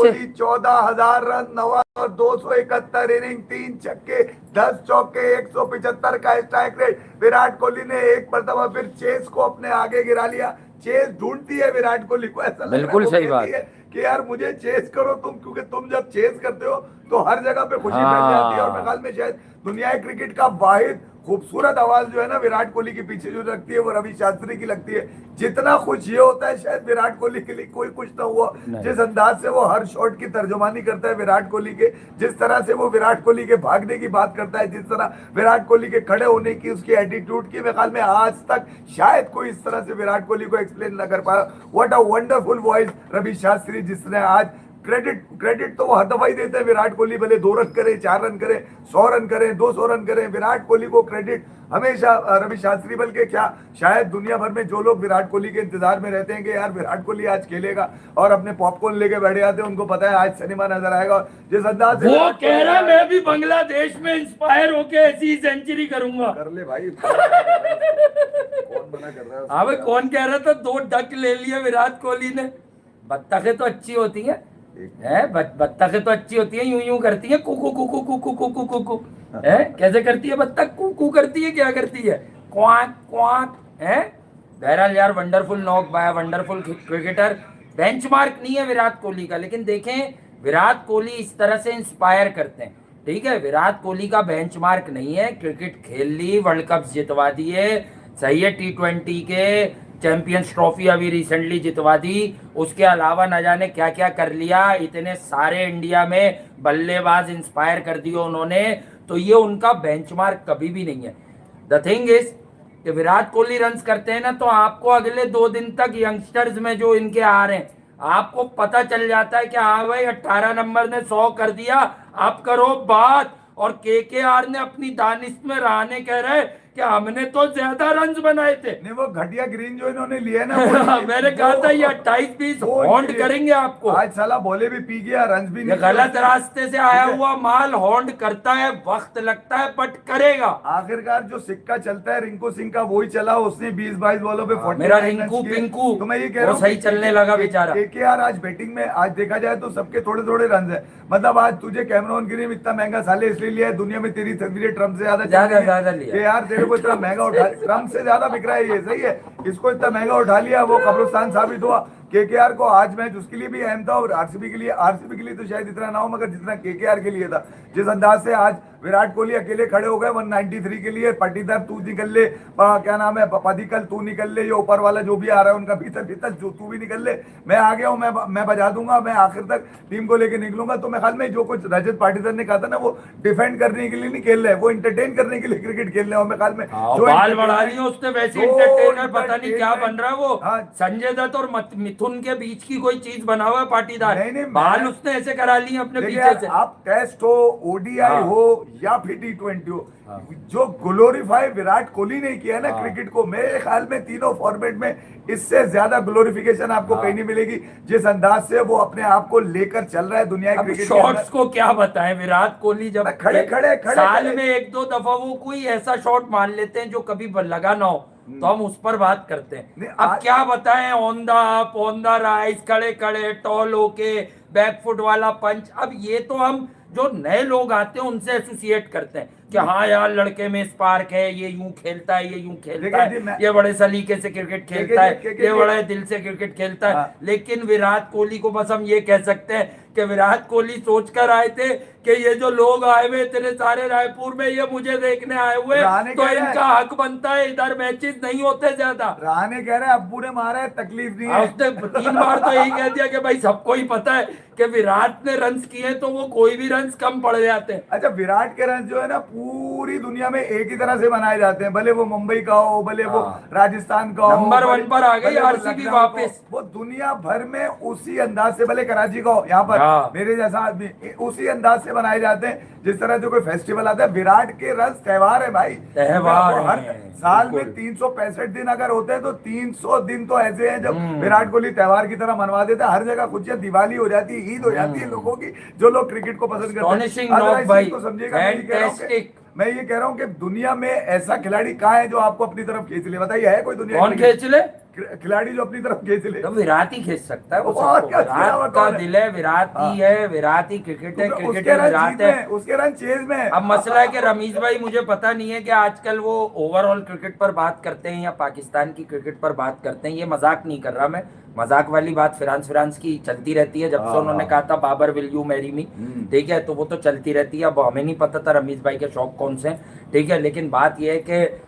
Kohli 14,000 run, 271 inning, 3 छक्के, 10 चौके, 175 का स्ट्राइक रेट। विराट कोहली ने एक मरतबा फिर चेस को अपने आगे गिरा लिया। चेस ढूंढती है विराट कोहली को, ऐसा लग रहा है बिल्कुल वो सही कहती बात है कि यार मुझे चेस करो तुम, क्योंकि तुम जब चेस करते हो तो हर जगह पे खुशी फैल जाती है। और मेरे ख्याल में शायद दुनिया क्रिकेट का वाहिद खूबसूरत आवाज जो है ना विराट कोहली के पीछे जो लगती है वो रवि शास्त्री की लगती है। जितना खुश ये होता है शायद विराट कोहली के लिए कोई कुछ ना हुआ। जिस अंदाज से वो हर शॉट की तर्जुमानी करता है विराट कोहली के, जिस तरह से वो विराट कोहली के भागने की बात करता है, जिस तरह विराट कोहली के खड़े होने की, उसकी एटीट्यूड की, मेरे ख्याल में आज तक शायद कोई इस तरह से विराट कोहली को एक्सप्लेन न कर पाया। What a wonderful voice Ravi Shastri, जिसने आज क्रेडिट तो वो हर दफा ही देते हैं विराट कोहली, भले 2 रन करे, 4 रन करे, 100 रन करे, 200 रन करे, विराट कोहली को क्रेडिट हमेशा रवि शास्त्री। बल्कि क्या शायद दुनिया भर में जो लोग विराट कोहली के इंतजार में रहते हैं कि यार विराट कोहली आज खेलेगा और अपने पॉपकॉर्न लेके बैठे जाते हैं, उनको पता है आज सिनेमा नजर आएगा। जिस अंदाज वो कह रहा है मैं भी बांग्लादेश में इंस्पायर होके ऐसी सेंचुरी करूंगा। कर ले भाई, कौन मना कर रहा है? हाँ भाई, कौन कह रहा था 2 डक ले लिए विराट कोहली ने। बत्तखें तो अच्छी होती हैं, बत्तखें तो अच्छी होती है, यूं यूं करती है, कुकू कुकू कुकू कुकू कुकू है। कैसे करती है बत्तख? कुकू करती है, क्या करती है? क्वाक क्वाक है। बहरहाल यार, wonderful knock by wonderful cricketer. Benchmark नहीं है विराट कोहली का, लेकिन देखें विराट कोहली इस तरह से इंस्पायर करते हैं। ठीक है, विराट कोहली का बेंचमार्क नहीं है, क्रिकेट खेल ली, वर्ल्ड कप जितवा दिए, सही है, T20 के चैंपियंस ट्रॉफी अभी रिसेंटली जितवा दी, उसके अलावा न जाने क्या क्या कर लिया। इतने सारे इंडिया में बल्लेबाज इंस्पायर कर दिए उन्होंने, तो ये उनका बेंचमार्क कभी भी नहीं है। द थिंग इज कि विराट कोहली रन्स करते हैं ना, तो आपको अगले 2 दिन तक यंगस्टर्स में जो इनके आ रहे हैं, आपको पता चल जाता है कि हाँ भाई 18 नंबर ने 100 कर दिया, आप करो बात। और KKR ने अपनी दानिश में रहने कह रहे कि हमने तो ज्यादा रन्स बनाए थे। नहीं, वो घटिया ग्रीन जो इन्होंने लिया ना मैंने कहा था ये 28-20 हॉन्ड करेंगे आपको। आज साला बोले भी पी गया, रन्स भी ये गलत रास्ते से आया हुआ माल हॉन्ड करता है, वक्त लगता है बट करेगा। आखिरकार जो सिक्का चलता है रिंकू सिंह का वही चला, उसने 20-22 बॉलों पे 40 मेरा रिंकू पिंकू तो मैं ये कह रहा हूँ सही चलने लगा बेचारा। KKR आज बैटिंग में आज देखा जाए तो सबके थोड़े थोड़े रन है। मतलब आज तुझे कैमरॉन ग्रीन इतना महंगा साले इसलिए लिया है, दुनिया में तेरी तस्वीरें ट्रम्प से ज्यादा लिया यार, तेरे को इतना महंगा उठा, ट्रम्प से ज्यादा बिक रहा है ये, सही है, इसको इतना महंगा उठा लिया, वो कब्रिस्तान साबित हुआ। KKR को आज मैच उसके लिए भी अहम था और आरसीबी के लिए तो शायद इतना ना हो, मगर जितना KKR के लिए था। जिस अंदाज से आज विराट कोहली अकेले खड़े हो गए 193 के लिए, पाटीदार तू निकल ले, क्या नाम है, पदिकल तू निकल ले, ये ऊपर वाला जो भी आ रहा है उनका भीतर जो तू भी निकल ले, मैं आ गया हूँ, मैं बजा दूंगा, मैं आखिर तक टीम को लेके निकलूंगा। तो मैं ख्याल में जो कुछ रजत पाटीदार ने कहा था ना, वो डिफेंड करने के लिए नहीं खेल रहे, वो इंटरटेन करने के लिए क्रिकेट खेल रहे हैं। मैं ख्याल में जो बाल बढ़ा रही है उसने वैसे इंटरटेनर पता नहीं क्या बन रहा है वो। संजय दत्त और मिथुन के बीच की कोई चीज बना हुआ है पाटीदार, बाल उसने ऐसे करा लिए अपने पीछे से। आप टेस्ट हो, ODI हो या फिर T20 हो, जो ग्लोरीफाई विराट कोहली ने किया ना क्रिकेट को, मेरे ख्याल में तीनों फॉर्मेट में इससे ज्यादा ग्लोरिफिकेशन आपको कहीं नहीं मिलेगी। जिस अंदाज से वो अपने आप को लेकर चल रहा है दुनिया के क्रिकेट। शॉट्स को क्या बताएं, विराट कोहली जब खड़े साल में 1-2 दफा वो कोई ऐसा शॉट मान लेते हैं जो कभी लगा ना हो, तो हम उस पर बात करते हैं। अब क्या बताएं, on the up, on the rise, खड़े खड़े टॉल होके, बैकफुट वाला पंच। अब ये तो हम जो नए लोग आते हैं उनसे एसोसिएट करते हैं कि हाँ यार लड़के में स्पार्क है, ये यूं खेलता है, ये यूं खेलता है, ये बड़े सलीके से क्रिकेट खेलता है, ये बड़े दिल से क्रिकेट खेलता है। लेकिन विराट कोहली को बस हम ये कह सकते हैं कि विराट कोहली सोच कर आए थे कि ये जो लोग आए हुए इतने सारे रायपुर में, ये मुझे देखने आए हुए, तो इनका हक बनता है, इधर मैचेस नहीं होते ज्यादा। राणे कह रहे हैं अब्बू ने मारा है, तकलीफ नहीं है। उसने 3 बार तो यही कह दिया कि भाई सबको ही पता है कि विराट ने रन्स किए तो वो कोई भी रन्स कम पड़ जाते हैं। अच्छा, विराट के रन जो है ना पूरी दुनिया में एक ही तरह से बनाए जाते हैं, भले वो मुंबई का हो, भले वो राजस्थान का हो, नंबर 1 पर आ गई आरसीबी वापस। वो दुनिया भर में उसी अंदाज से, भले कराची का हो, यहाँ पर मेरे जैसा आदमी, उसी अंदाज से बनाए जाते हैं जिस तरह जो कोई फेस्टिवल आता है। विराट के रन त्योहार है भाई, त्योहार हर साल में 365 दिन अगर होते हैं तो 300 दिन तो ऐसे हैं जब विराट कोहली त्योहार की तरह मनवा देता है। हर जगह खुशियां, दिवाली हो जाती है, ईद हो जाती है लोगों की, जो लोग क्रिकेट को पसंद करते हैं। समझिएगा, मैं ये कह रहा हूँ कि दुनिया में ऐसा खिलाड़ी कहाँ है जो आपको अपनी तरफ खींच ले? बताइए, है कोई दुनिया? कौन खींच ले? खिलाड़ी जो अपनी तरफ खींच ले। तो विराट ही खींच सकता है वो और सबको। क्या, इसके अलावा विराट का कौन है? दिल है, विराट ही है, विराट ही क्रिकेट है, क्योंकि क्रिकेट उसके में रन विराट जीत है। में, उसके रन चेज में। अब मसला है कि रमीज भाई, मुझे पता नहीं है कि आजकल वो ओवरऑल क्रिकेट पर बात करते हैं या पाकिस्तान की क्रिकेट पर बात करते हैं। ये मजाक नहीं कर रहा मैं, मजाक वाली बात फ्रांस की चलती रहती है, जब से उन्होंने कहा था Babar will you marry me, ठीक है, तो वो तो चलती रहती है। अब हमें नहीं पता था रमीज भाई के शौक कौन से हैं, ठीक है, लेकिन बात यह है कि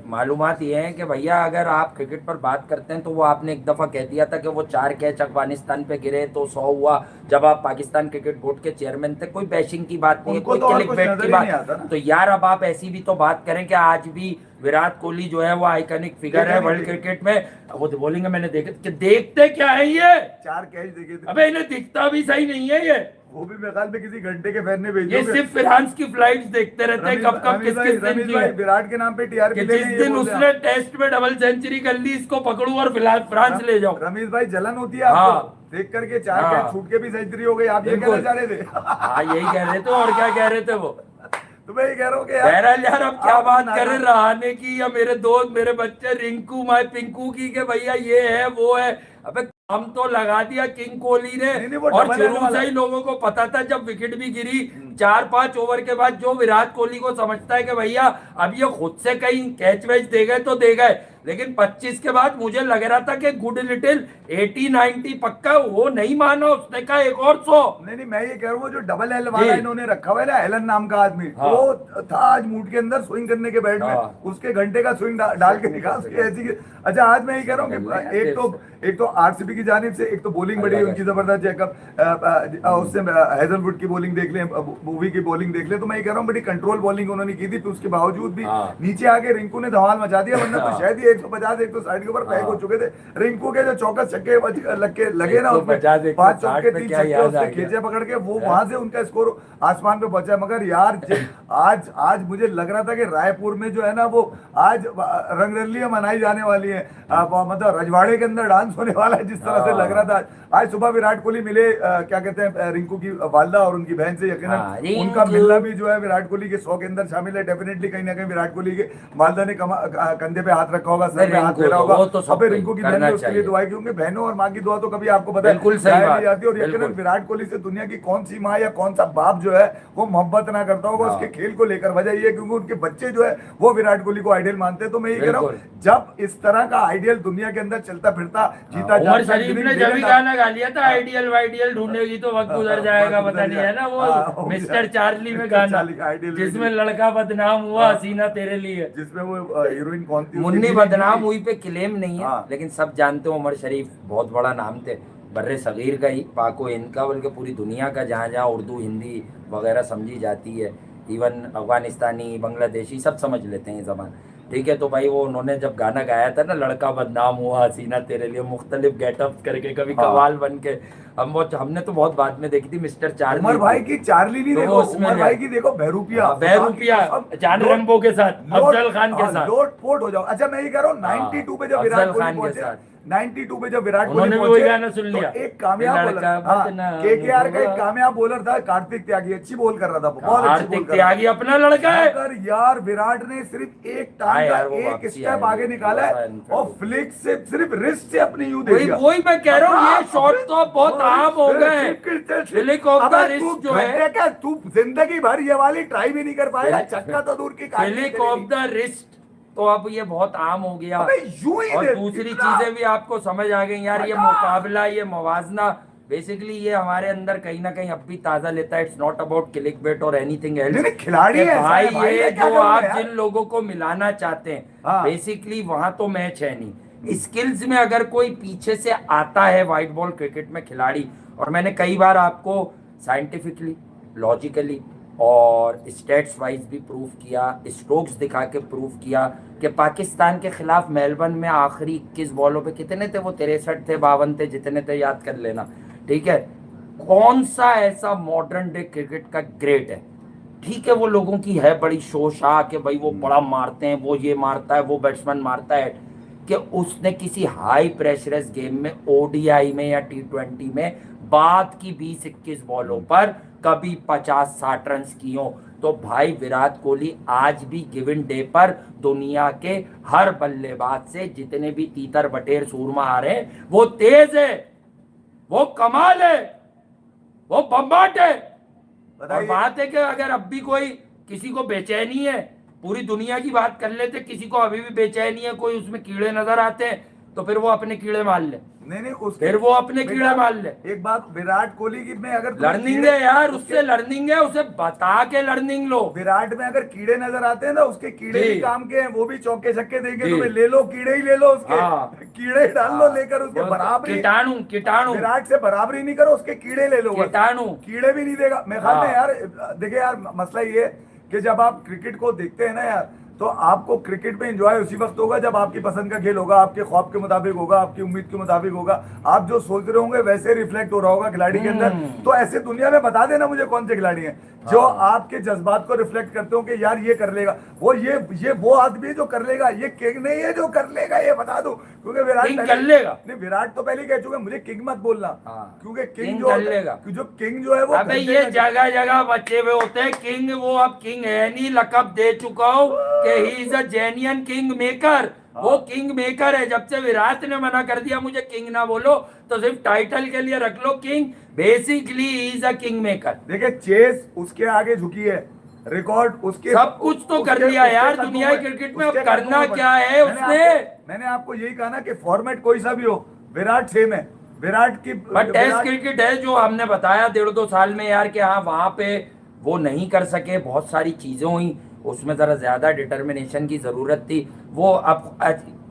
मालूमात ये है कि भैया अगर आप क्रिकेट पर बात करते हैं तो वो आपने एक दफा कह दिया था कि वो 4 कैच अफगानिस्तान पे गिरे तो 100 हुआ, जब आप पाकिस्तान क्रिकेट बोर्ड के चेयरमैन थे। कोई बैशिंग की बात नहीं है, उनको कोई तो और क्लिक कुछ बेट नजर की ही नहीं आता बात। ना। तो यार अब आप ऐसी भी तो बात करें कि आज भी विराट कोहली जो है वो आइकॉनिक फिगर है वर्ल्ड क्रिकेट में। वो तो बोलेंगे मैंने देखे कि देखते क्या है ये, 4 कैच देखे थे। अबे इन्हें दिखता भी सही नहीं है ये वो भी मेरे ख्याल में किसी घंटे के फैन ने ये भेजे सिर्फ फ्रांस की फ्लाइट्स देखते रहते हैं कब कब किस किस दिन की है। विराट के नाम पे टीआरपी कि ले जिस लें, ये दिन बोलते हैं। उसने टेस्ट में डबल सेंचुरी कर ली इसको पकड़ू और फिलहाल फ्रांस ले जाओ। रमीज भाई जलन होती है आपको हाँ। देख करके 4 हाँ। कैच छूट के भी सेंचुरी हो गई, आप ये बिल्कुल। कहना चाह रहे थे? हाँ यही कह रहे थे, और क्या कह रहे थे वो। तो मैं ये कह रहा हूँ कि यार बहरहाल यार अब क्या आप बात नाराज- करें रहाने की या मेरे दोस्त मेरे बच्चे रिंकू माय पिंकू की कि भैया ये है वो है। अबे हम तो लगा दिया किंग कोहली ने, नहीं, वो और डबल शुरू एंड वाला से ही लोगों को पता था जब विकेट भी गिरी 4-5 ओवर के बाद, जो विराट कोहली को समझता है कि भैया अब ये खुद से कहीं कैच वैच दे गए तो दे गए, लेकिन 25 के बाद मुझे लग रहा था कि गुड लिटिल 80-90 पक्का, वो नहीं माना, उसने कहा एक और 100। नहीं मैं ये कह रहा हूँ जो डबल एल वाला जी। इन्होंने रखा हुआ है ना, एलन नाम का आदमी, हाँ। वो था आज मूड के अंदर स्विंग करने के बैट में, हाँ। उसके घंटे का स्विंग डाल के निकाल उसकी ऐसी। अच्छा आज मैं ये कह रहा हूँ कि एक तो आरसीबी की जानिब से एक तो बॉलिंग बड़ी उनकी जबरदस्त, जैकब उससे हेजलवुड की बॉलिंग देख लें, मूवी की बॉलिंग देख लें, तो मैं ये कह रहा हूँ बड़ी कंट्रोल बॉलिंग उन्होंने की थी, तो उसके बावजूद भी हाँ। नीचे आके रिंकू ने धमाल मचा दिया, वरना तो शायद ही 150 160 के ऊपर पैक हो चुके थे। रिंकू के जो चौकस छक्के लगे ना उसमें 150 5 चौके 3 क्या छक्के याद आ उससे गया। खींचे पकड़ के, वो वहां से उनका स्कोर आसमान पे पहुंचा। मगर यार आज मुझे लग रहा था कि रायपुर में जो है ना वो आज रंगरलियां मनाई जाने वाली है, मतलब रजवाड़े के अंदर डांस होने वाला है, जिस तरह से लग रहा था। आज सुबह विराट कोहली मिले, क्या कहते हैं, रिंकू की वालदा और उनकी बहन से, यकीनन उनका मिलना भी जो है विराट कोहली के 100 के अंदर शामिल है। डेफिनेटली कहीं ना कहीं विराट कोहली के वालदा ने कंधे पे हाथ रखा होगा, सर पे हाथ फेरा होगा, अब रिंकू की बहन ने उसके लिए दुआ की, क्योंकि बहनों और माँ की दुआ तो कभी आपको पता बिल्कुल है सही जाया बात, नहीं जाती। और यकीनन विराट कोहली से दुनिया की कौन सी माँ या कौन सा बाप जो है वो मोहब्बत ना करता होगा उसके खेल को लेकर। वजह ये है क्योंकि उनके बच्चे जो है वो विराट कोहली को आइडियल मानते हैं। तो मैं ये कह रहा हूँ जब इस तरह का आइडियल दुनिया के अंदर चलता फिरता जीता उमर शरीफ ने जब भी गाना गा लिया था आइडियल वाइडियल ढूंढेगी तो वक्त गुजर जाएगा, पता नहीं है ना वो मिस्टर चार्ली में गाना जिसमें लड़का बदनाम हुआ हसीना तेरे लिए, जिसमें वो हीरोइन कौन थी, मुन्नी बदनाम हुई पे क्लेम नहीं है, हाँ। लेकिन सब जानते हो उमर शरीफ बहुत बड़ा नाम थे बर्रे सगीर का ही, पाको इनका, बल्कि पूरी दुनिया का, जहाँ जहाँ उर्दू हिंदी वगैरह समझी जाती है, इवन अफगानिस्तानी बांग्लादेशी सब समझ लेते हैं ये जबान, ठीक है। तो भाई वो उन्होंने जब गाना गाया था ना, लड़का बदनाम हुआ हसीना तेरे लिए, मुख्तलिफ गेटअप करके, कभी कवाल बन के, हमने तो बहुत बाद में देखी थी मिस्टर चार्ली। उमर भाई की चार्ली नहीं तो देखो, उसमें उमर भाई की देखो बहरूपिया, बहरूपिया जान रेम्बो के साथ, अफजल खान के साथ, लोट पोट हो जाओ। अच्छा मैं ये कह रहा हूँ 92 पे जब विराट कोहली पहुंचे, 92 पे जब विराट कोहली उन्होंने भी वही गाना सुन लिया, तो एक कामयाब बॉलर, केकेआर का एक कामयाब बॉलर था कार्तिक त्यागी, अच्छी बॉल कर रहा था, बहुत अच्छी बॉल कर रहा था। त्यागी अपना लड़का है, अगर यार विराट ने सिर्फ एक टांग का एक स्टेप आगे निकाला है और फ्लिक से सिर्फ रिस्ट से अपनी यूं दे दिया। वही मैं कह रहा हूँ, ये शॉट तो अब बहुत आम हो गए हैं। फ्लिक ऑफ द रिस्ट जो है, क्या तू जिंदगी भर ये वाली ट्राई भी नहीं कर पाएगा, चक्का तो दूर की, फ्लिक ऑफ द रिस्ट तो अब ये बहुत आम हो गया। और दूसरी चीजें भी आपको समझ आ गई यार, ये मुकाबला, ये मवाजना, बेसिकली ये हमारे अंदर कहीं ना कहीं अब भी ताजा लेता है। It's not about click bait और एनीथिंग एल्स, खिलाड़ी है भाई, ये जो आप यार? जिन लोगों को मिलाना चाहते हैं बेसिकली वहां तो मैच है नहीं। स्किल्स में अगर कोई पीछे से आता है व्हाइट बॉल क्रिकेट में खिलाड़ी, और मैंने कई बार आपको साइंटिफिकली, लॉजिकली और स्टेट्स वाइज भी प्रूफ किया, स्ट्रोक्स दिखा के प्रूफ किया कि पाकिस्तान के खिलाफ मेलबर्न में आखिरी 21 बॉलों पे कितने थे वो, 63 थे, 52 थे, जितने थे याद कर लेना, ठीक है। कौन सा ऐसा मॉडर्न डे क्रिकेट का ग्रेट है, ठीक है, वो लोगों की है बड़ी शोशा कि भाई वो बड़ा मारते हैं, वो ये मारता है, वो बैट्समैन मारता है, कि उसने किसी हाई प्रेशरस गेम में, ओडीआई में या T20 में बाद की 20-21 बॉलों पर कभी 50-60 रन की हो। तो भाई विराट कोहली आज भी गिवन डे पर दुनिया के हर बल्लेबाज से, जितने भी तीतर बटेर सूरमा आ रहे हैं, वो तेज है, वो कमाल है, वो बम्बाट है। और बात है कि अगर अब भी कोई किसी को बेचैनी है, पूरी दुनिया की बात कर लेते, किसी को अभी भी बेचैनी है, कोई उसमें कीड़े नजर आते हैं, तो फिर वो अपने कीड़े मार ले। नहीं फिर वो अपने कीड़े मार ले। एक बात, विराट कोहली की में अगर लर्निंग है यार, उससे लर्निंग है, उसे बता के लर्निंग लो। विराट में अगर कीड़े नजर आते हैं ना, उसके कीड़े भी काम के हैं, वो भी चौके छक्के देंगे, तुम्हें ले लो, कीड़े ही ले लो उसके। कीड़े डाल लो लेकर, उसके बराबरी, कीटाणु विराट से बराबरी नहीं करो, उसके कीड़े ले लो, कीड़े भी नहीं देगा। मैं ख्याल में यार, देखिए यार, मसला ये है कि जब आप क्रिकेट को देखते हैं ना यार, तो आपको क्रिकेट में एंजॉय उसी वक्त होगा जब आपकी पसंद का खेल होगा, आपके ख्वाब के मुताबिक होगा, आपकी उम्मीद के मुताबिक होगा, आप जो सोच रहे होंगे वैसे रिफ्लेक्ट हो रहा होगा खिलाड़ी के अंदर। तो ऐसे दुनिया में बता देना मुझे कौन से खिलाड़ी हैं जो आपके जज्बात को रिफ्लेक्ट करते हो कि यार ये कर लेगा, वो आदमी है जो कर लेगा, ये किंग नहीं है जो कर लेगा, ये बता दो। क्योंकि विराट कर लेगा, नहीं, विराट तो पहले कह चुके, मुझे किंग मत बोलना, क्योंकि किंग जो है वो, अबे ये जगह जगह बच्चे हुए होते हैं किंग, वो अब किंग है नहीं, लकब दे चुका हूँ कि ही is a genuine king maker. वो किंग मेकर है। जब से विराट ने मना कर दिया मुझे किंग ना बोलो, तो सिर्फ टाइटल के लिए रख लो king, basically is a king maker. देखिए चेस उसके आगे झुकी है, रिकॉर्ड उसके, सब कुछ तो कर लिया यार दुनिया क्रिकेट में, अब करना क्या है उसने। मैंने आपको यही कहा ना कि फॉर्मेट कोई सा भी हो, विराट सेम है, विराट की बट टेस्ट क्रिकेट है जो हमने बताया 1.5-2 साल में यार कि हाँ वहां पे वो नहीं कर सके, बहुत सारी चीजें हुई, उसमें जरा ज्यादा डिटर्मिनेशन की जरूरत थी। वो अब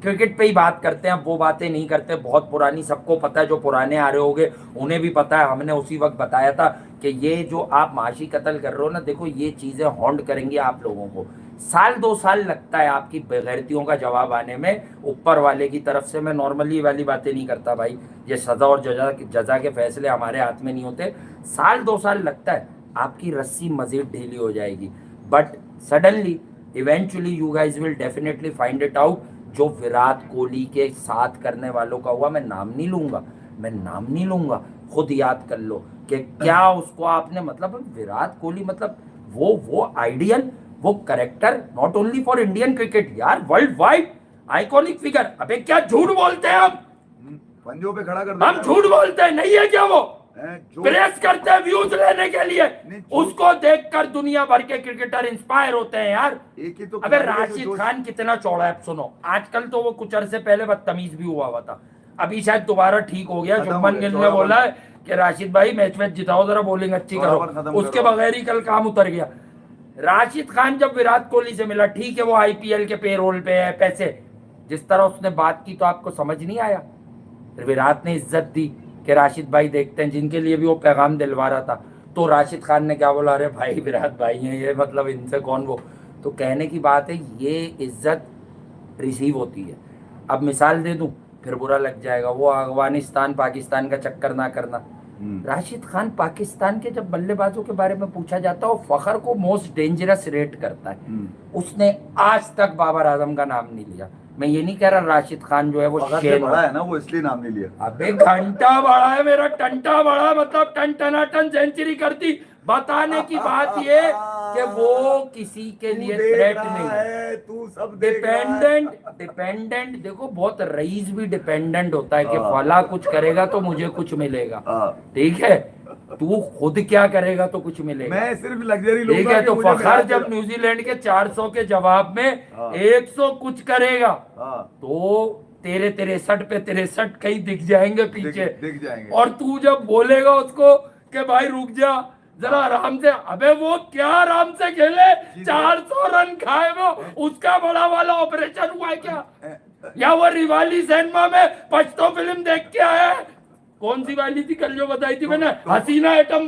क्रिकेट पे ही बात करते हैं, अब वो बातें नहीं करते, बहुत पुरानी, सबको पता है, जो पुराने आ रहे होंगे उन्हें भी पता है, हमने उसी वक्त बताया था कि ये जो आप माशी कत्ल कर रहे हो ना, देखो ये चीजें हॉन्ट करेंगी आप लोगों को, 1-2 साल लगता है आपकी बेगैरतियों का जवाब आने में ऊपर वाले की तरफ से। मैं नॉर्मली वाली बातें नहीं करता भाई, ये सजा और जजा के फैसले हमारे हाथ में नहीं होते, 1-2 साल लगता है, आपकी रस्सी मजीद ढीली हो जाएगी, but suddenly eventually you guys will definitely find it out. जो विराट कोहली के साथ करने वालों का हुआ, मैं नाम नहीं लूंगा, खुद याद कर लो कि क्या उसको आपने, मतलब विराट कोहली, मतलब वो आइडियल, वो character, not only for Indian cricket यार, वर्ल्ड वाइड आइकॉनिक फिगर। अबे क्या झूठ बोलते हैं हम, पंजों पे खड़ा कर, हम झूठ बोलते हैं, नहीं है क्या वो प्रेस करते हैं व्यूज लेने के लिए, उसको देखकर दुनिया भर के क्रिकेटर इंस्पायर होते हैं यार। एक ही तो, अबे राशिद खान कितना चौड़ा है, सुनो, आजकल तो वो कुछ अरसे पहले बदतमीज भी हुआ था, अभी शायद दोबारा ठीक हो गया। शुभमन गिल ने बोला है कि राशिद भाई मैच जिताओ, जरा बॉलिंग अच्छी करो, उसके बगैर ही कल काम उतर गया। राशिद खान जब विराट कोहली से मिला, ठीक है वो आईपीएल के पेरोल पे है, पैसे, जिस तरह उसने बात की तो आपको समझ नहीं आया। विराट ने इज्जत दी कि राशिद भाई देखते हैं, जिनके लिए भी वो पैगाम दिलवा रहा था, तो राशिद खान ने क्या बोला, अरे भाई विराट भाई हैं ये, मतलब इनसे कौन वो। तो कहने की बात है, ये इज्जत रिसीव होती है। अब मिसाल दे दूं, फिर बुरा लग जाएगा, वो अफगानिस्तान पाकिस्तान का चक्कर ना करना। राशिद खान पाकिस्तान के जब बल्लेबाजों के बारे में पूछा जाता है, वो फखर को मोस्ट डेंजरस रेट करता है, उसने आज तक बाबर आजम का नाम नहीं लिया। मैं ये नहीं कह रहा राशिद खान जो है वो शेर बड़ा है ना, वो इसलिए नाम नहीं लिया। अबे घंटा बड़ा है, मेरा टंटा बड़ा, मतलब टन सेंचुरी करती। बताने की बात ये कि वो किसी के लिए थ्रेट नहीं है, तू सब डिपेंडेंट देखो, बहुत रईस भी डिपेंडेंट होता है कि फला कुछ करेगा तो मुझे कुछ मिलेगा, ठीक है, तू खुद क्या करेगा तो कुछ मिलेगा, मैं सिर्फ लग्जरी लोग, ठीक है। तो फखर जब न्यूजीलैंड के 400 के जवाब में 100 कुछ करेगा, तो तेरे 63 पे 63 कहीं दिख जाएंगे पीछे, दिख जाएंगे। और तू जब बोलेगा उसको कि भाई रुक जा जरा आराम से, अबे वो क्या आराम से खेले, 400 रन खाए वो, उसका बड़ा वाला ऑपरेशन हुआ है क्या, या वो रिवाली सिनेमा में पछतो फिल्म देख के आया है, कौन सी वाली थी कल जो बताई थी मैंने, हसीना एटम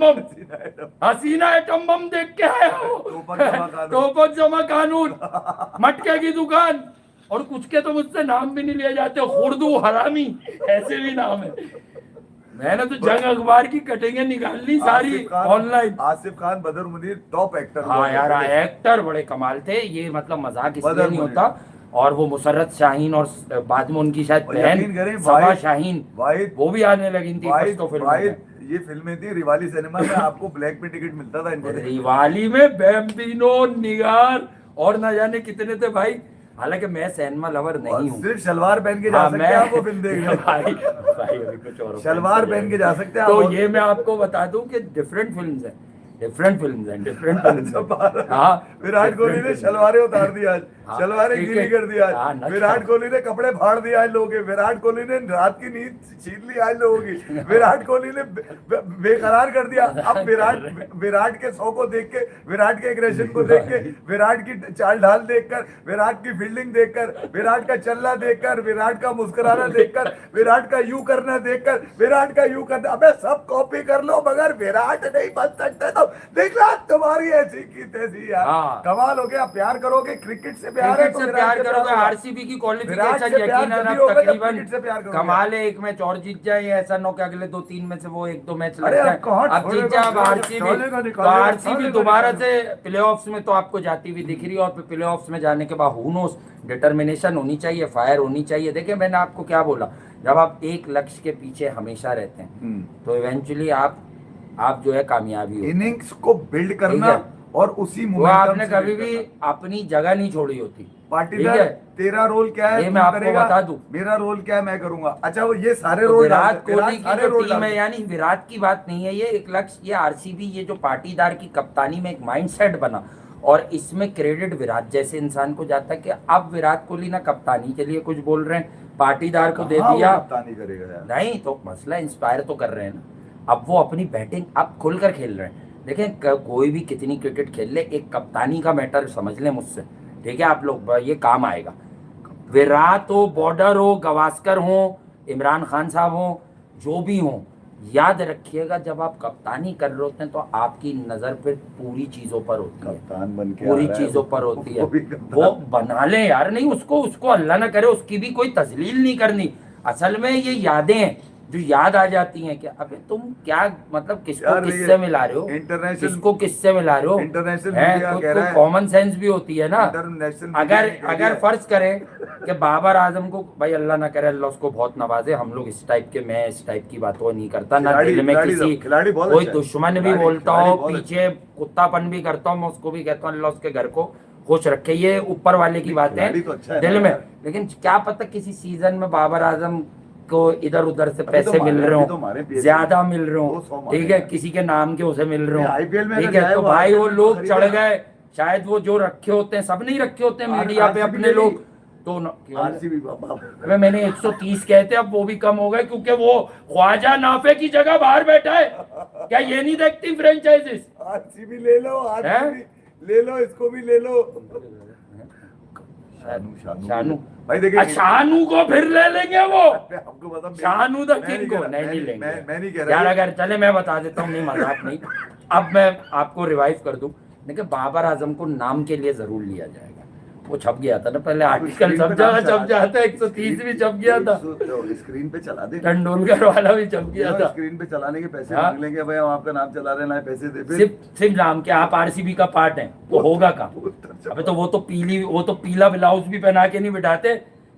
बम देख के आया हो, टोपक जमा कानून, मटके की दुकान, और कुछ के तो मुझसे नाम भी नहीं लिए जाते, खुर्दू हरामी, ऐसे भी नाम है। मैंने तो जंग अखबार की कटिंगें निकाल ली सारी ऑनलाइन। आसिफ खान, बदर मुनीर टॉप एक्टर, हाँ यार एक्टर बड़े कमाल थे, ये मतलब मजाक इसलिए नहीं होता। और वो मुसर्रत शाहीन और बाद में उनकी शायद बहन सबा शाहीन, वो भी आने लगी थी। ये फिल्में थी रिवाली सिनेमा में, आपको ब्लैक में टिकट मिलता था इनको। रिवाली में बैम्बिनो, निगार और ना जाने कितने थे भाई। हालांकि मैं सिनेमा लवर नहीं हूँ, सिर्फ शलवार पहन के जा हाँ, सकते हैं आप वो फिल्म देखने। भाई भाई अभी कुछ और शलवार पहन के जा सकते हैं तो आप। ये मैं आपको बता दूं कि डिफरेंट फिल्म्स हैं, डिफरेंट फिल्म्स हैं। हाँ, विराट कोहली ने शलवारें उतार दी आज, हाँ, शलवारें ठीक गीली है। कर दी आज। हाँ, नक्शा। विराट कोहली ने कपड़े फाड़ दिए आज लोगों के। विराट कोहली ने रात की नींद छीन ली आज लोगों की। विराट कोहली ने बेकरार कर दिया। अब विराट के 100 को देख के, विराट के एग्रेशन को देख के, विराट की चाल ढाल देखकर, विराट की फील्डिंग देखकर, विराट का चलना देखकर, विराट का मुस्कुराना देखकर, विराट का यू करना देखकर, विराट का यू करना, अबे सब कॉपी कर लो मगर विराट नहीं बन सकते। तो देख ला तुम्हारी ऐसी की तैसी यार। हाँ। कमाल हो गया। प्यार करोगे, क्रिकेट से प्यार है क्रिकेट तो से विराट प्यार से करोगे, होगा। आरसीबी की विराट क्वालिफिकेशन से प्यार यकीनन तभी अब होगा जब तकरीबन क्रिकेट से प्यार करोगे। कमाल है, एक मैच और जीत जाए, ऐसा न हो कि अगले 2-3 में से वो 1-2 मैच अरे लगता अब कहाँ है। अब जीत छोड़ेगा, जाए अब आरसीबी, निकालेगा, तो निकालेगा, आरसीबी निकालेगा, दोबारा निकालेगा। से प्लेऑफ्स में तो आपको जाती हुई दिख रही है, और फिर प्लेऑफ्स में जाने के बाद हू नोस, डिटर्मिनेशन होनी चाहिए, फायर होनी चाहिए। देखिए मैंने आपको क्या बोला, जब आप एक लक्ष्य के पीछे हमेशा रहते हैं तो इवेंचुअली आप जो है कामयाबी होती है। इनिंग्स को बिल्ड करना ठीक है। और उसी वो मोमेंटम आपने से कभी build भी करना। अपनी जगह नहीं छोड़ी होती। ठीक पाटीदार है, तेरा रोल क्या है ये तू मैं आपको करेगा, बता दूं। मेरा रोल क्या है मैं करूंगा। अच्छा वो ये सारे तो रोल विराट कोहली की सारे जो रोल टीम है, डालते। यानी विराट की बात नहीं है, ये एक लक्ष्य, ये आरसीबी, ये जो पाटीदार की कप्तानी में एक माइंडसेट बना, और इसमें क्रेडिट विराट जैसे इंसान को जाता है कि अब विराट कोहली ना कप्तानी के लिए कुछ बोल रहे हैं, पाटीदार को दे कहाँ वो दिया, कप्तानी करेगा यार। नहीं तो मसला इंस्पायर तो कर रहे हैं ना। अब वो अपनी बैटिंग अब खुलकर खेल रहे हैं। देखें कोई भी कितनी क्रिकेट खेल ले, एक कप्तानी का मैटर समझ लें मुझसे, ठीक है आप लोग, ये काम आएगा। विराट हो, बॉर्डर हो, गवास्कर हो, इमरान खान साहब हो, जो भी हो, याद रखिएगा जब आप कप्तानी कर रहे होते हैं तो आपकी नजर फिर पूरी चीजों पर होती है, कप्तान बन के पूरी आ रहा है चीजों पर होती है। वो भी कप्तान। वो बना ले यार, नहीं उसको अल्लाह ना करे उसकी भी कोई तजलील नहीं करनी। असल में ये यादें हैं जो याद आ जाती हैं कि अबे तुम क्या मतलब किसको यार किससे मिला रहे हो, इंटरनेशनल किसको किससे मिला रहे हो, इंटरनेशनल मीडिया कह रहा है, कॉमन सेंस भी होती है ना। इंटरनेशनल अगर फर्ज करें कि बाबर आजम को, भाई अल्लाह ना करे, अल्लाह उसको बहुत नवाजे, हम लोग इस टाइप के, मैं इस टाइप की बातों नहीं करता ना, दिल में किसी खिलाड़ी बहुत कोई अच्छा है। दुश्मन भी बोलता हो, पीछे कुत्तापन भी करता हूँ, मैं उसको भी कहता हूँ अल्लाह उसके घर को खुश रखे, ये ऊपर वाले की बात खिलाड़ी तो अच्छा है है दिल ना में। यार। लेकिन क्या पता किसी सीजन में बाबर आजम को इधर उधर से अभी पैसे तो मिल मारे, रहे अभी तो मारे हो, PSG ज्यादा मिल रहे 200 हो, मारे ठीक है, यार। किसी के नाम के उसे मिल रहे हो, IPL में ठीक अगर है, जाए तो वो भाई वो IPL में लोग खरीदा। चढ़ गए, शायद वो जो रखे होते हैं, सब नहीं रखे होते हैं मीडिया पे RCB अपने लोग, तो आरसीबी बाबा अबे मैंने 130 कहते, अब वो भी कम हो गए क्योंकि वो ख्वाजा नाफे की जगह बाहर बैठा है। क्या ये नहीं देखती फ्रेंचाइजीज? आरसीबी ले लो, आरसीबी ले लो, इसको भी ले लो। शानू भाई देखिए शानू को फिर ले लेंगे वो, आपको बता शानू द किंग को नहीं लेंगे। मैं नहीं कह रहा यार अगर चले मैं बता देता हूँ, नहीं मजाक नहीं, अब मैं आपको रिवाइव कर दूं। देखिए बाबर आजम को नाम के लिए जरूर लिया जाएगा, वो छप गया था ना पहले, आर्टिकल सब जगह छप जाता है, 130 भी छप गया था, स्क्रीन पे चला दे, तेंदुलकर वाला भी छप गया था। स्क्रीन पे चलाने के पैसे हाँ। मांग लेंगे, भाई हम आपका नाम चला रहे हैं ना, पैसे दे। सिर्फ नाम के, आप आरसीबी का पार्ट हैं, वो होगा का? अबे तो वो तो पीला ब्लाउज भी पहना के नहीं बिठाते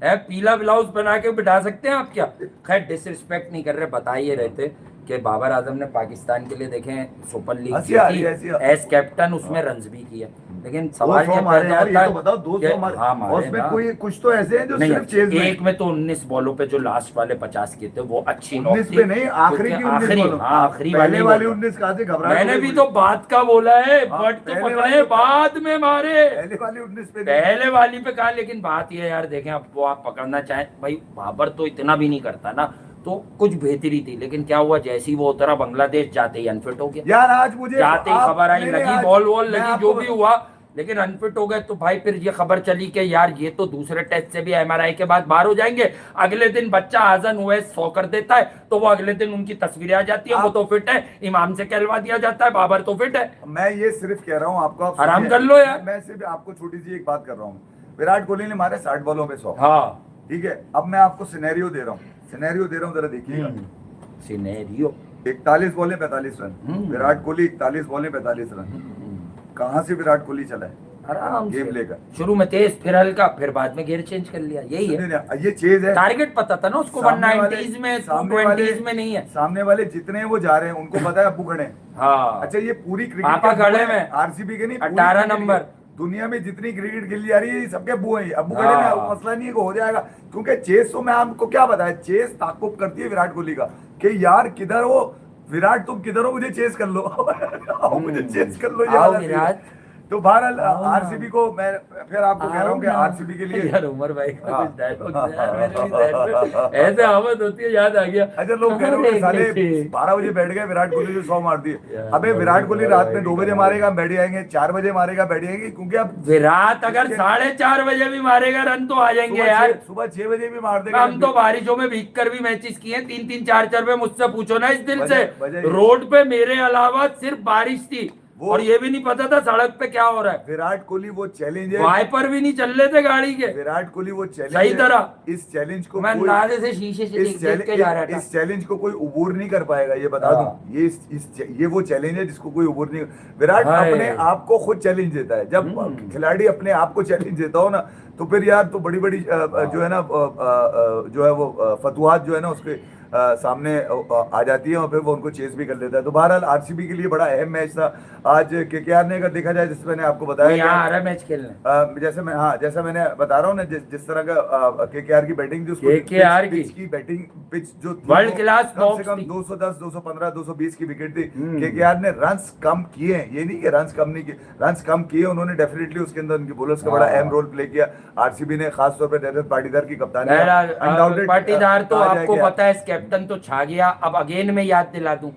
है, पीला ब्लाउज पहना के बिठा सकते हैं आप क्या? खैर डिसरिस्पेक्ट नहीं कर रहे, बता ये रहे थे कि बाबर आजम ने पाकिस्तान के लिए देखें सुपर लीग जीती एज कैप्टन, उसमें रन्स भी किए, लेकिन सवाल ये पैदा होता है, बताओ 200 हाँ मारे और उसमें ना। कोई कुछ तो ऐसे हैं जो नहीं, सिर्फ चेज में, एक में तो 19 बॉलों पे जो लास्ट वाले 50 किए थे वो अच्छी 19 पे नहीं, आखिरी की 19 बॉलों, आखिरी पहले वाली बोला। 19 कहाँ से घबरा, मैंने भी तो बात का बोला है, हाँ, बट तो पहले पकड़े बाद में मारे, पहले वाली 19 पे नहीं। पहले वाली पे कहा। लेकिन बात ये यार देखें, अब वो आप पकड़ना चाहें, भाई बाबर तो इतना भी नहीं करता ना, तो कुछ बेहतरी थी, लेकिन क्या हुआ, जैसी वो उतरा बांग्लादेश जाते ही अनफिट हो गया यार आज मुझे जाते ही खबर आई, लगी बॉल वॉल लगी, जो भी हुआ हुआ, लेकिन अनफिट हो गए। तो भाई फिर ये खबर चली कि यार ये तो दूसरे टेस्ट से भी एमआरआई के बाद बाहर हो जाएंगे। अगले दिन बच्चा आजन हुए 100 कर देता है, तो वो अगले दिन उनकी तस्वीरें आ जाती है, वो तो फिट है, इमाम से कहलवा दिया जाता है, बाबर तो फिट है। मैं ये सिर्फ कह रहा हूँ आपको, आप आराम सुनिए। कर लो यार। मैं सिर्फ आपको छोटी सी एक बात कर रहा हूँ, विराट कोहली ने मारे 60 बॉलों पे 100, हाँ ठीक है। अब मैं आपको सिनेरियो दे रहा हूँ, जरा देखिएगा। Scenario 41 बॉलें 45 run, Virat Kohli 41 बॉलें 45 run, कहाँ से विराट कोहली चला है? आराम गेम से लेकर। शुरू में तेज, फिर हल्का, फिर बाद में गियर चेंज कर लिया, यही है। ये चेज है, टारगेट पता था ना उसको, सामने 190s में, 220s में नहीं है। सामने वाले जितने हैं वो जा रहे हैं, उनको पता है अब्बू खड़े हैं। हाँ, अच्छा, ये पूरी क्रिकेट पापा खड़े में, आरसीबी के नहीं, 18 नंबर। दुनिया में जितनी क्रिकेट खेली जा रही है ये सबके अब्बू हैं, अब्बू खड़े हाँ। में, मसला नहीं है कि हो जाएगा। क्योंकि चेस तो मैं आपको क्या बताया, चेस ताकुब करती है विराट कोहली का कि यार किधर हो विराट, तुम किधर हो, मुझे चेस कर लो आओ मुझे चेस कर लो, ये आओ वाला सीन है। विराट। तो बहरहाल आओ ना। आरसीबी को मैं फिर आपको कह रहा हूँ कि आओ ना। आरसीबी के लिए यार उमर भाई का हाँ। कुछ डायलॉग यार मेरे भी ध्यान में ऐसे आमद होती है, याद आ गया। अच्छा, लोग कह रहे हो कि साले अरे 12 बजे बैठ गए, विराट कोहली ने 100 मार दिए। यार, अबे विराट कोहली रात में 2 बजे कमाल मारेगा, हम बैठ जाएंगे, 4 बजे मारेगा, बैठ जाएंगे, क्योंकि अब विराट अगर इसके- 4:30 बजे भी मारेगा रन तो आ जाएंगे यार। सुबह 6 बजे भी मार देगा। हम तो बारिशों में भीग कर भी मैचेस किए हैं, 3-3, 4-4 पे। मुझसे पूछो ना इस दिल से, वजह- रोड पे मेरे अलावा सिर्फ बारिश थी वो- और ये भी नहीं पता था सड़क पे क्या हो रहा है। विराट कोहली वो चैलेंज है, वाइपर भी नहीं चल रहे थे गाड़ी के विराट कोहली वो चैलेंज सही है। तरह। इस चैलेंज को मैं कोई- नाले से शीशे से देख देख के जा रहा था। इस चैलेंज को कोई उबूर नहीं कर पाएगा, ये बता हाँ। दूं। ये वो चैलेंज है जिसको कोई उबूर नहीं। विराट हाय। अपने आप को खुद चैलेंज देता है। जब खिलाड़ी अपने आप को चैलेंज देता हो ना, तो फिर यार तो बड़ी बड़ी जो है ना जो है वो फतुहात जो है ना उसके सामने आ जाती है, और फिर वो उनको चेस भी कर लेता है। तो बहरहाल आरसीबी के लिए बड़ा अहम मैच था आज केकेआर ने, अगर देखा जाए, जिस मैंने आपको बताया यहाँ आ कि- रहा है मैच खेलने। जैसा मैंने बता रहा हूँ ना, जिस तरह का केकेआर की बैटिंग थी, उसको KKR पिच की बैटिंग, पिच जो थी, वर्ल्ड वो क्लास कम से बॉक्स कम थी। 210, 215, 220 की विकेट थी। केकेआर ने रन्स कम किए हैं, ये नहीं कि रन्स कम नहीं किए, रन्स कम किए उन्होंने डेफिनेटली। उसके अंदर उनकी बॉलर्स का बड़ा अहम रोल प्ले किया। आरसीबी ने खासतौर पर रजत पाटीदार की कप्तानी, बहरहाल पाटीदार तो आपको पता है कैप्टन तो छा गया। अब अगेन मैं याद दिला दूं,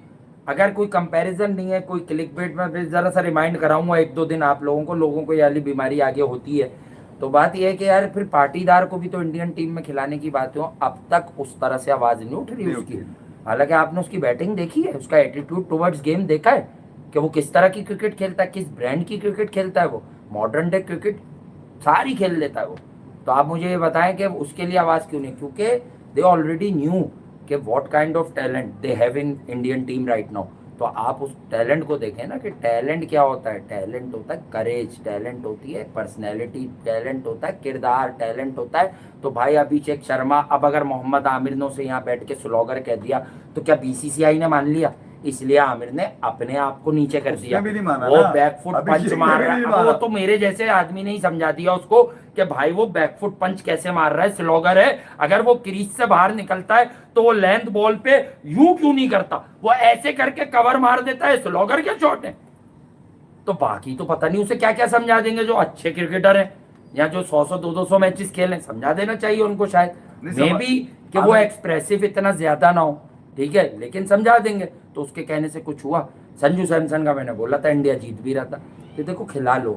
अगर कोई कंपैरिजन नहीं है, कोई क्लिकबेट में जरा सा रिमाइंड कराऊंगा 1-2 दिन आप लोगों को ये वाली बीमारी आगे होती है। तो बात यह है कि यार फिर पाटीदार को भी तो इंडियन टीम में खिलाने की बात हो, अब तक उस तरह से आवाज नहीं उठ रही उसकी। हालांकि आपने उसकी बैटिंग देखी है, उसका एटीट्यूड टुवर्ड्स गेम देखा है कि वो किस तरह की क्रिकेट खेलता है, किस ब्रांड की क्रिकेट खेलता है। वो मॉडर्न डे क्रिकेट सारी खेल लेता है वो। तो आप मुझे ये बताएं कि उसके लिए आवाज क्यों नहीं, क्योंकि दे ऑलरेडी न्यू कि what kind of talent they have in Indian team right now. तो आप उस टैलेंट को देखें ना कि टैलेंट क्या होता है। टैलेंट होता है करेज, टैलेंट होती है पर्सनैलिटी, टैलेंट होता है किरदार, टैलेंट होता है। तो भाई अभिषेक शर्मा, अब अगर मोहम्मद आमिर ने उसे यहाँ बैठ के स्लोगर कह दिया तो क्या बीसीसीआई ने मान लिया? इसलिए आमिर ने अपने आप को नीचे कर दिया। भी नहीं माना वो ना, बैकफुट पंच मार रहा है। वो तो मेरे जैसे आदमी ने ही समझा दिया उसको कि भाई वो बैकफुट पंच कैसे मार रहा है, स्लोगर है। अगर वो क्रीज से बाहर निकलता है तो वो लेंथ बॉल पे यूं क्यों नहीं करता, वो ऐसे करके कवर मार देता है। स्लोगर क्या शॉट है। तो बाकी तो पता नहीं उसे क्या क्या समझा देंगे जो अच्छे क्रिकेटर हैं या जो 100-100, 200 मैचेस खेलें, समझा देना चाहिए उनको शायद। मे बी कि वो एक्सप्रेसिव इतना ज्यादा ना हो, ठीक है, लेकिन समझा देंगे। तो उसके कहने से कुछ हुआ? संजू सैमसन का मैंने बोला था इंडिया जीत भी रहा था। तो देखो खिला लो,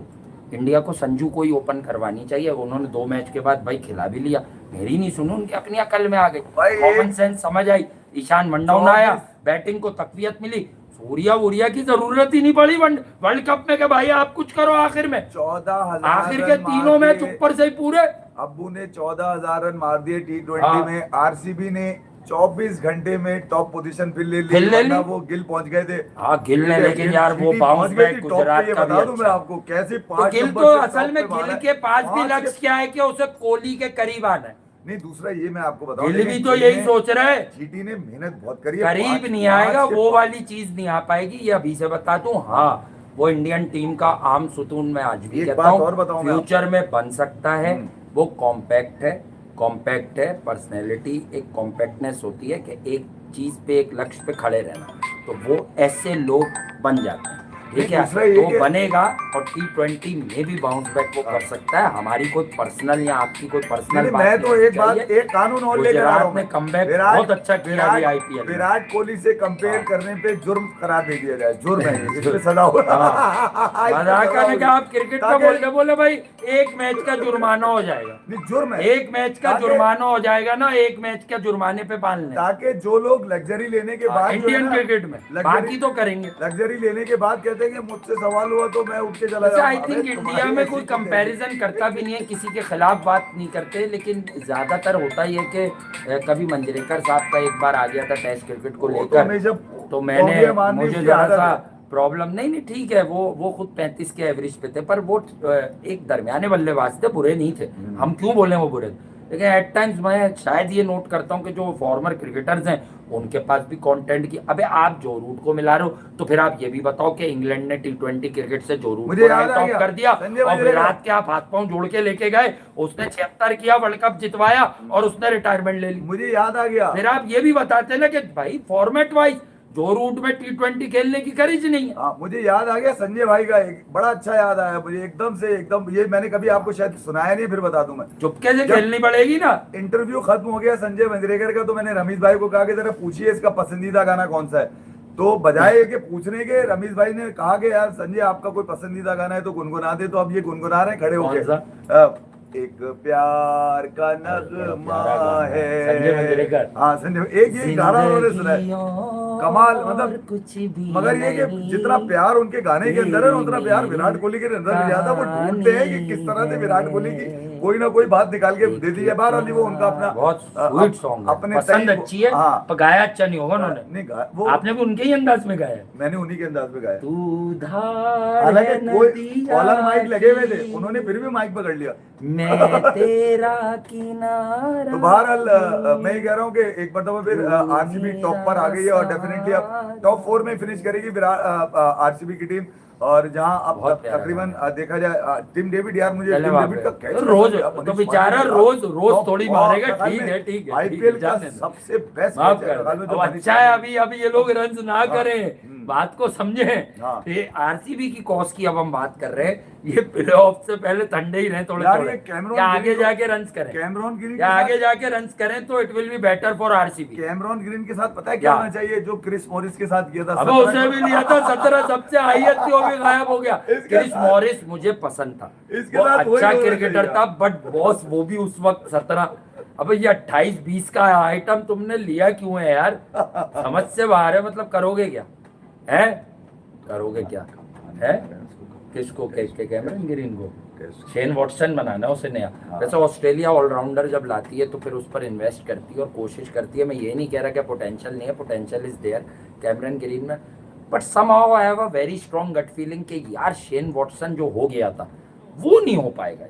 इंडिया को संजू को ही ओपन करवानी चाहिए। उन्होंने 2 मैच के बाद भाई खिला भी लिया। मेरी नहीं सुनो, उनकी अपनी अकल में आ गई, कॉमन सेंस समझ आई। ईशान मंडाउन आया, बैटिंग को तकवीयत मिली, सूर्या की जरूरत ही नहीं पड़ी वर्ल्ड कप में कि भाई आप कुछ करो। आखिर में 14,000 आखिर के 3 मैच ऊपर से ही पूरे। अब्बू ने 14,000 रन मार दिए T20 में। आरसीबी ने 24 घंटे में टॉप पोजीशन फिर ले ली। वो गिल पहुंच गए थे। हाँ गिल ने, लेकिन यार वो बाउंस बैक गुजरात का भी बता दूं मैं अच्छा। आपको कैसे तो 5 गिल तो असल में गिल के पास भी लक्ष्य क्या है कि उसे कोहली के करीब आना है। नहीं, दूसरा ये मैं आपको बताऊं, गिल भी तो यही सोच रहा है। जीटी ने मेहनत बहुत करी है, करीब नहीं आएगा, वो वाली चीज नहीं आ पाएगी, ये अभी से बता दूं। हाँ, वो इंडियन टीम का आम सुतून मैं आज भी कहता हूँ, फ्यूचर में बन सकता है। वो कॉम्पैक्ट है, पर्सनैलिटी एक कॉम्पैक्टनेस होती है कि एक चीज पे, एक लक्ष्य पे खड़े रहना। तो वो ऐसे लोग बन जाते हैं, ठीक है। तो बनेगा और T20 में भी बाउंस बैक वो कर सकता है। हमारी कोई पर्सनल या आपकी कोई पर्सनल बात मैं तो एक कानून और लेकर आ रहा हूं। कमबैक बहुत अच्छा किया आईपीएल। विराट कोहली से कंपेयर करने पे जुर्म करार दे दिया जाए, जुर्म है ये, इसमें सजा हो। मजाक करने का आप क्रिकेट का बोले भाई एक मैच का जुर्माना हो जाएगा। नहीं, जुर्म है, एक मैच का जुर्माना हो जाएगा ना, एक मैच का जुर्माने पे पाल लें, ताकि जो लोग लग्जरी लेने के बाद इंडियन क्रिकेट में, बाकी तो करेंगे। लग्जरी लेने के बाद कहते हैं कि मुझसे सवाल हुआ तो मैं उठ के चला आई थिंक इंडिया में कोई कंपैरिजन करता भी नहीं है, किसी के खिलाफ बात नहीं करते, लेकिन ज्यादातर होता ही है कि कभी मंजरेकर साहब का एक बार आ गया था टेस्ट क्रिकेट को लेकर, तो मैंने मुझे जरा सा प्रॉब्लम नहीं ठीक है, वो खुद 35 के एवरेज पे थे, पर वो एक दरमियाने बल्लेबाज थे, बुरे नहीं थे। हम क्यों बोले वो बुरे थे, लेकिन एट टाइम्स मैं शायद ये नोट करता हूँ कि जो फॉर्मर क्रिकेटर्स हैं उनके पास भी कंटेंट की। अबे आप जो रूट को मिला रहे हो, तो फिर आप ये भी बताओ कि इंग्लैंड ने T20 क्रिकेट से जो रूट को टॉप कर दिया और विराट के आप हाथ पांव जोड़ के लेके गए, उसने 76 किया, वर्ल्ड कप जितवाया और उसने रिटायरमेंट ले ली। मुझे याद आ गया। फिर आप ये भी बताते ना कि भाई फॉर्मेट वाइज जो रूट में T20 खेलने की करीज नहीं है। हाँ, मुझे याद आ गया संजय भाई का एक बड़ा अच्छा याद आया मुझे एकदम से, एकदम ये मैंने कभी आपको शायद सुनाया नहीं, फिर बता दूं मैं। चुपके से खेलनी पड़ेगी ना। इंटरव्यू खत्म हो गया संजय मंजरेकर का, तो मैंने रमीश भाई को कहा कि जरा पूछिए इसका पसंदीदा गाना कौन सा है। तो बजाय कि पूछने के रमीश भाई ने कहा कि यार संजय आपका कोई पसंदीदा गाना है तो गुनगुना दे। तो अब ये गुनगुना रहे खड़े होके, एक प्यार का नगमा है संजय मंजरेकर। हाँ संजय, एक ये गाना उन्होंने सुना है कमाल, मतलब कुछ भी मगर ये कि जितना प्यार उनके गाने के अंदर है उतना प्यार विराट कोहली के अंदर नहीं आता। वो ढूंढते हैं कि किस तरह से विराट कोहली की कोई ना कोई बात निकाल के दे दी है बाहर। अली वो उनका अपना बहुत स्वीट सॉन्ग है, अपने पसंद अच्छी है, हाँ, पर गाया अच्छा नहीं होगा उन्होंने। नहीं वो आपने भी उनके ही अंदाज में गाया है। मैंने उन्हीं के अंदाज में गाया। तू धार हालांकि कोई नदिया कॉलर माइक लगे हुए थे, उन्होंने फिर भी माइक पकड़ लिया। मैं तेरा किनारा। तो बहरहाल मैं ये कह रहा हूँ कि एक मरतबा फिर आरसीबी टॉप पर आ गई है और डेफिनेटली अब टॉप 4 में फिनिश करेगी विराट आरसीबी की टीम। और जहां अब तकरीबन देखा जाए टीम डेविड, यार मुझे टीम डेविड का कैच रोज तो बेचारा रोज थोड़ी मारेगा। ठीक है आईपीएल का सबसे बेस्ट अच्छा है। अभी ये लोग रन ना करें, बात को समझे। ये आरसीबी की कॉस की अब हम बात कर रहे हैं, ये प्लेऑफ से पहले ठंडे ही रहे थोड़े थोड़े, आगे जाके रन्स करें, कैमरॉन ग्रीन आगे जाके रन्स करें तो it will be better for RCB. Cameron green के साथ पता है क्या होना चाहिए, जो क्रिस मॉरिस के साथ किया था। अब उसे भी लिया था 17, सबसे हाईएस्ट थी, वो भी गायब हो गया। क्रिस मॉरिस मुझे पसंद था, वो अच्छा क्रिकेटर था, बट बॉस वो भी उस वक्त 17। अब ये 28-20 का आइटम तुमने लिया क्यों है यार, समझ से बाहर है। मतलब करोगे क्या है, करोगे क्या है, किसको कैमरन ग्रीन को शेन वॉटसन बनाना है उसे नया। वैसे ऑस्ट्रेलिया ऑलराउंडर जब लाती है तो फिर उस पर इन्वेस्ट करती है और कोशिश करती है। मैं ये नहीं कह रहा कि पोटेंशियल नहीं है, potential is there Cameron Green में, but somehow I have a very strong gut feeling कि यार शेन वॉटसन जो हो गया था वो नहीं हो पाएगा,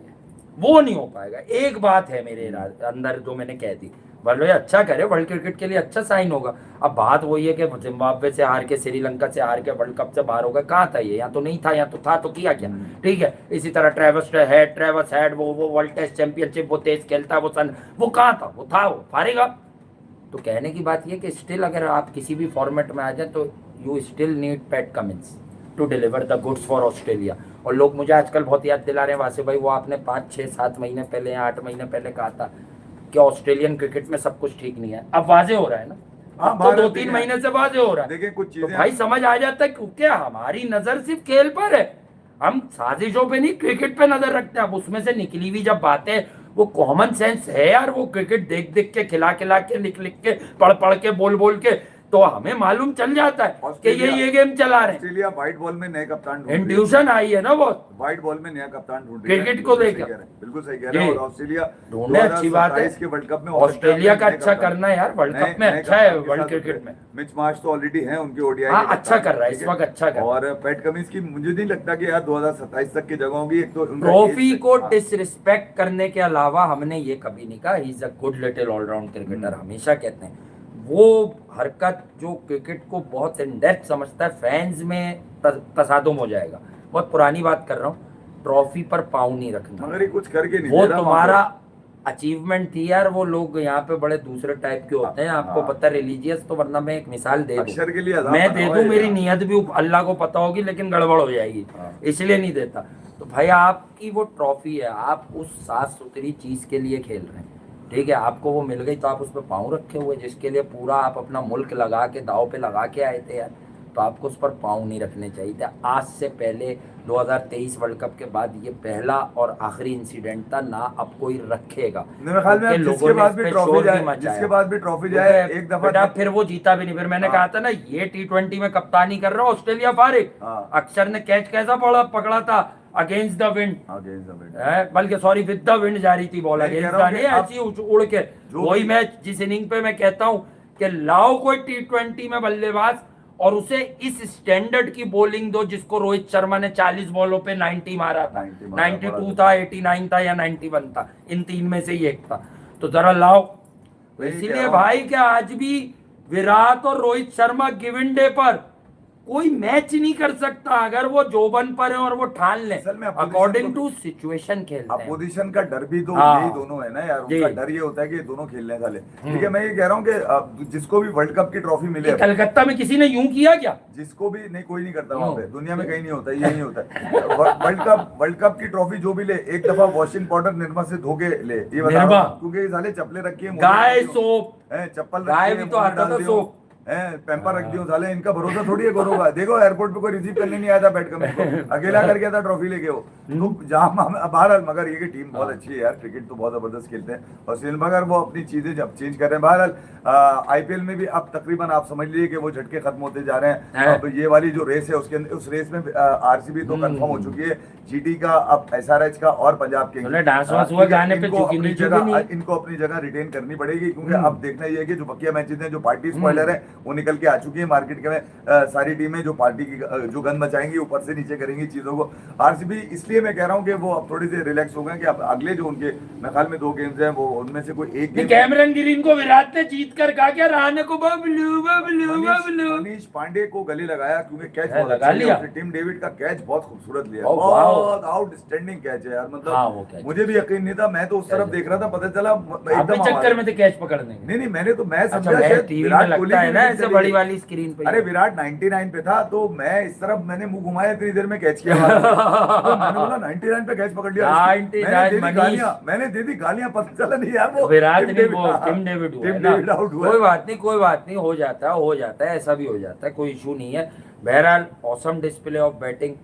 वो नहीं हो पाएगा। एक बात है मेरे अंदर जो मैंने कह दी, वर्ल्ड ये अच्छा करे, वर्ल्ड क्रिकेट के लिए अच्छा साइन होगा। अब बात वही है कि जिम्बाब्वे से हार के, श्रीलंका से हार के वर्ल्ड कप से बाहर हो गए। कहाँ था ये, यहाँ तो नहीं था, यहाँ तो था, तो किया क्या। ठीक है, इसी तरह ट्रेवस हेड वो वर्ल्ड टेस्ट चैंपियनशिप, वो तेज खेलता है, वो कहाँ था, वो था, वो हारेगा। तो कहने की बात ये कि स्टिल अगर आप किसी भी फॉर्मेट में आ जाए तो you still need Pat Cummins to deliver the goods for Australia. और लोग मुझे आजकल बहुत याद दिला रहे हैं, वासे भाई वो आपने 5, 6, 7 महीने पहले या 8 महीने पहले कहा था कि ऑस्ट्रेलियन क्रिकेट में सब कुछ ठीक नहीं है। अब वाजे हो रहा है ना, अब तो 2-3 महीने से वाजे हो रहा है। देखिए कुछ चीजें तो भाई समझ आ जाता है क्योंकि हमारी नजर सिर्फ खेल पर है, हम साजिशों पे नहीं क्रिकेट पे नजर रखते हैं। अब उसमें से निकली हुई जब बातें, वो कॉमन सेंस है यार, वो क्रिकेट देख देख के, खिला खिला के, लिख लिख के, पढ़ पढ़ के, बोल बोल के, तो हमें मालूम चल जाता है कि ये गेम चला रहे हैं। ऑस्ट्रेलिया व्हाइट बॉल में नए कप्तान ढूंढ इंट्यूशन आई है ना, वो व्हाइट बॉल में नया कप्तान ढूंढ रही है। क्रिकेट को लेकर बिल्कुल सही कह रहे हैं। और ऑस्ट्रेलिया ढूंढने अच्छी बात है के वर्ल्ड कप में ऑस्ट्रेलिया का अच्छा करना है यार, वर्ल्ड कप में अच्छा है, वर्ल्ड क्रिकेट में मिच मार्श तो ऑलरेडी है उनके ओडीआई। हाँ, अच्छा कर रहा है इस वक्त, अच्छा कर। और पैट कमिंस की मुझे नहीं लगता कि यार 2027 तक की जगह होगी। एक तो ट्रॉफी को डिसरिस्पेक्ट करने के अलावा हमने ये कभी नहीं कहा he is a good little all-round cricketer, हमेशा कहते हैं। वो हरकत जो क्रिकेट को बहुत इन डेप्थ समझता है, फैंस में तसादुम हो जाएगा। बहुत पुरानी बात कर रहा हूँ, ट्रॉफी पर पाँव नहीं रखना, मगर ये कुछ करके नहीं वो तुम्हारा अचीवमेंट थी यार। वो लोग यहाँ पे बड़े दूसरे टाइप के होते हैं, आपको पता है, रिलीजियस। तो वरना मैं एक मिसाल दे दूं, मैं दे दूं, मेरी नीयत भी अल्लाह को पता होगी लेकिन गड़बड़ हो जाएगी, इसलिए नहीं देता। तो भाई आपकी वो ट्रॉफी है, आप उस साफ सुथरी चीज के लिए खेल रहे हैं, ठीक है। आपको वो मिल गई तो आप उस पर पाँव रखे हुए, जिसके लिए पूरा आप अपना मुल्क लगा के, दाव पे लगा के आए थे यार, तो आपको उस पर पाँव नहीं रखने चाहिए थे। आज से पहले 2023 वर्ल्ड कप के बाद ये पहला और आखिरी इंसिडेंट था, ना अब कोई रखेगा। मेरे ख्याल में जिसके बाद भी ट्रॉफी जाए एक दफा, फिर वो जीता भी नहीं। फिर मैंने कहा था ना, ये T20 में कप्तानी कर रहा हूँ, ऑस्ट्रेलिया फारिग। अक्षर ने कैच कैसा पकड़ा था, अगेंस्ट द विंड, बल्कि सॉरी विद द विंड जा रही थी बॉल, अगेंस्ट द नहीं, ऐसी उड़ के। वही मैच जिस इनिंग पे मैं कहता हूँ कि लाओ कोई T20 में बल्लेबाज और उसे इस स्टैंडर्ड की बॉलिंग दो जिसको रोहित शर्मा ने 40 बॉलों पे 90 मारा था, 90 मारा, 92 था, 89 था या 91 था, इन तीन में से ही एक था। तो जरा लाओ। तो वही कह इसीलिए रहा हूं। भाई क्या आज भी विराट और रोहित शर्मा गिवन डे पर कोई मैच नहीं कर सकता अगर वो जोबन पर है और वो ठान ले असल में opposition अकॉर्डिंग को- टू सिचुएशन खेलते हैं। अपोजिशन का डर भी तो हाँ। यही दोनों है ना यार, जी। उनका डर ये होता है कि ये दोनों खेलने वाले। ठीक है, मैं ये कह रहा हूँ कि जिसको भी वर्ल्ड कप की ट्रॉफी मिले, कलकत्ता में किसी ने यूं किया क्या? जिसको भी नहीं, कोई नहीं करता वहां पे, नो। दुनिया में कहीं नहीं होता, ये नहीं होता है। वर्ल्ड कप की ट्रॉफी जो भी ले, एक दफा वॉशिंग पाउडर निर्मा से धो के ले, ये बता रहा निर्मा? हूं, क्योंकि ये साले चप्पलें रखी है, गाय सोप, चप्पल गाय रखी भी है, तो मुंह में आता डाल था दियो, सोप। पैम्पर रख दियो साले, इनका भरोसा थोड़ी है गोरों का। देखो एयरपोर्ट पे कोई रिसीव करने नहीं आया था बैठ कर, अकेला कर गया था ट्रॉफी लेके वो। तो जहां बहरहाल, मगर ये कि टीम बहुत अच्छी है यार, क्रिकेट तो बहुत जबरदस्त खेलते हैं, और श्रीलंका वो अपनी चीजें जब चेंज कर रहे हैं। बहरहाल आईपीएल में भी अब तकरीबन आप समझ लीजिए कि वो झटके खत्म होते जा रहे हैं। अब ये वाली जो रेस है उसके अंदर, उस रेस में आरसीबी तो कंफर्म हो चुकी है, जीटी का, अब एसआरएच का और पंजाब किंग्स। चलो, डांस वांस हुआ गाने पे, इनको चुकी अपनी नहीं, चुकी जगह, नहीं। इनको अपनी जगह रिटेन करनी पड़ेगी, क्योंकि अब देखना ये है कि जो बकिया मैचेस हैं, जो पार्टी स्पॉइलर है, वो निकल के आ चुकी है मार्केट के में। सारी टीमें जो पार्टी की जो गन बचाएंगी, ऊपर से नीचे करेंगी चीजों को। आरसीबी, इसलिए मैं कह रहा हूँ कि वो अब थोड़ी सी रिलैक्स हो गए कि अब अगले जो उनके मेरे ख्याल में 2 गेम्स हैं, वो उनमें से कोई एक गेम। कैमरन ग्रीन को विराट ने जीत कर कहा क्या, रहाणे को बबलू बबलू बबलू। मनीष पांडे को गले लगाया, क्योंकि कैच है, बहुत लगा अच्छा लिया। लिया। टिम डेविड का कैच बहुत खूबसूरत लिया, ओ, बहुत आउटस्टैंडिंग कैच है यार। हाँ, वो मतलब catch। मुझे भी यकीन नहीं था, मैं तो उस तरफ देख रहा था, पता चला आप भी एकदम चक्कर आवाज। में थे कैच पकड़ने के? नहीं, मैंने तो मैं अच्छा, समझा मैं शायद टीवी में विराट कोहली लगता है की ना विकेट ऐसे चली बड़ी गई। वाली स्क्रीन पे। अरे विराट 99 पे था, तो मैं इस तरफ मैंने मुंह घुमाया, इतनी देर में कैच किया। तो मैंने बोला 99 पे कैच पकड़ लिया। 99 मनीष। मैंने दे दी गालियां, पता चला नहीं यार वो विराट टिम नहीं, डेविड- वो टिम डेविड हुआ है टिम ना। डेविड आउट हुआ। कोई बात नहीं, कोई बात नहीं, हो जाता है, ऐसा भी हो जाता है, कोई इशू नहीं है। बहरहाल ऑसम डिस्प्ले ऑफ बैटिंग,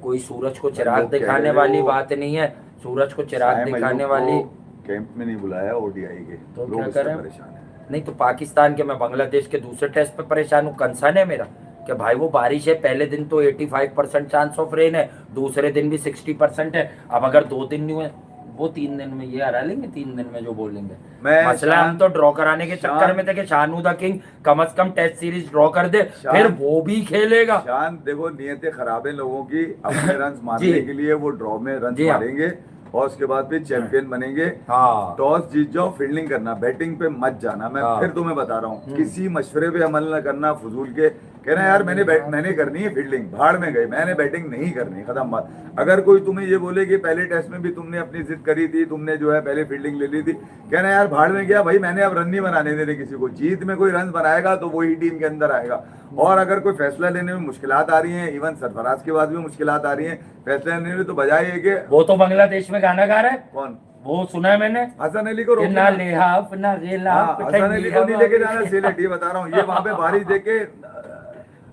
कोई सूरज को चिराग लोग कह दिखाने रहे वाली हो- बात नहीं है, सूरज को चिराग साइम दिखाने अयूब वाली। को कैंप में नहीं बुलाया ओडीआई के, तो लोग क्या इससे करें? परेशान हैं। नहीं तो पाकिस्तान के, मैं बांग्लादेश के दूसरे टेस्ट पे परेशान हूँ। कंसर्न है मेरा कि भाई वो बारिश है, पहले दिन तो 85% चांस ऑफ रेन है, दूसरे दिन भी 60% है। अब अगर 2 दिन नहीं हुए, वो 3 दिन में ये हरा लेंगे, 3 दिन में जो बोलेंगे। मैं मसला हम तो ड्रॉ कराने के चक्कर में थे कि शानू द किंग कम से कम टेस्ट सीरीज ड्रॉ कर दे, फिर वो भी खेलेगा। शान, देखो नीयतें खराब है लोगों की, अपने रन मारने जी। के लिए वो ड्रॉ में रन जी हाँ। मारेंगे, और उसके बाद फिर चैंपियन बनेंगे। हाँ। टॉस जीत जाओ, फील्डिंग करना, बैटिंग पे मत जाना। मैं हाँ। फिर तुम्हें बता रहा हूँ, किसी मशवरे पे अमल न करना, फजूल के कहना यार मैंने करनी है फील्डिंग, भाड़ में गई, मैंने बैटिंग नहीं करनी, खत्म बात। अगर कोई तुम्हें ये बोले कि पहले टेस्ट में भी तुमने अपनी जिद करी थी, तुमने जो है पहले फील्डिंग ले ली थी, कहना यार भाड़ में गया भाई, मैंने अब रन नहीं बनाने देने किसी को। जीत में कोई रन बनाएगा तो वही टीम के अंदर आएगा। और अगर कोई फैसला लेने में मुश्किलात आ रही हैं, इवन सरफराज के बाद भी मुश्किलात आ रही हैं फैसला लेने में, तो बजाय ये कि वो तो बांग्लादेश में गाना गा रहा है, कौन, वो सुना है मैंने। हसन अली को रोक ना ले हाफ ना रेला, हाँ, हसन अली को नहीं लेके जाना सिलेट, ये बता रहा हूँ। ये वहां पे बारिश देके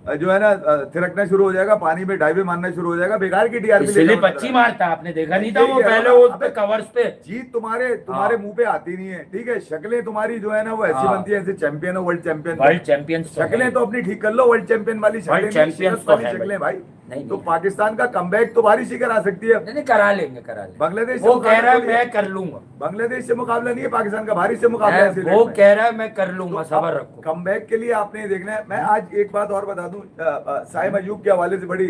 जो है ना थिरकना शुरू हो जाएगा, पानी में डाइवे मारना शुरू हो जाएगा, बेकार की टीआरपी इसलिए अच्छी मारता, आपने देखा नहीं था वो पहले वो उस पे कवर्स पे। जीत तुम्हारे मुंह पे आती नहीं है, ठीक है। शक्लें तुम्हारी जो है ना वो ऐसी बनती है जैसे चैंपियन हो, वर्ल्ड चैंपियन। शक्लें तो अपनी ठीक कर लो, वर्ल्ड चैंपियन वाली वर्ल्ड चैंपियंस तो है शक्लें भाई। नहीं, तो पाकिस्तान का कमबैक तो बारिश ही करा सकती है। नहीं, करा लेंगे। बांग्लादेश वो कह रहा है मैं कर लूंगा, बांग्लादेश से मुकाबला नहीं है, पाकिस्तान का बारिश से मुकाबला है सिलेट वो में। कह रहा है मैं कर लूंगा, सबर रखो। कमबैक के लिए आपने देखना है। मैं आज एक बात और बता दूं, साइम अयूब के हवाले से बड़ी